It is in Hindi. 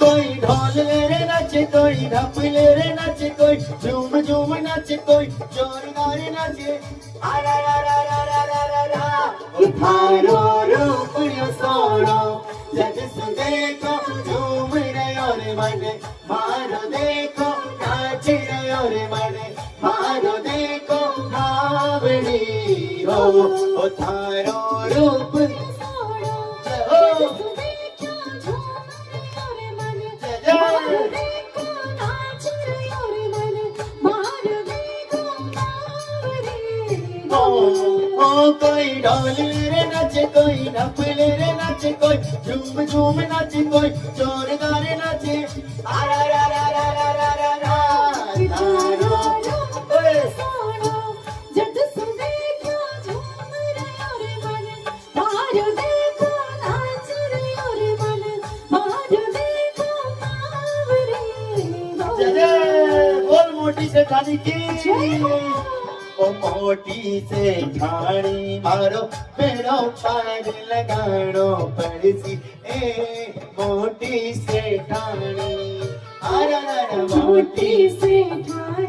कोई ढोल रे नाचे कोई ढपले रे नाचे कोई झूम झूम नाचे कोई जोर गारे नाचे आरा रा रा रा रा रा रा रा थारो रूप यो सोनो जग से देखो झूम रहे रे मन मारो देखो नाच रहे रे मन मारो देखो भावनी हो ओ थारो रूप कोई ढोल रे नाचे कोई ढपले रे नाचे कोई झूम झूम नाचे कोई जोर गारे नाचे आरा रा रा रा रा रा रा रा तारो ओए सोनो जग से देखो झूम रहे रे मन मारो देखो नाच रहे रे मन मारो देखो बावरी जय जय बोल मोटी से ठानी की ओ मोटी से ठाणी मारो पेड़ो पार लगाड़ो पड़सी ए मोटी से ठाणी आरा रा मोटी से ठाणी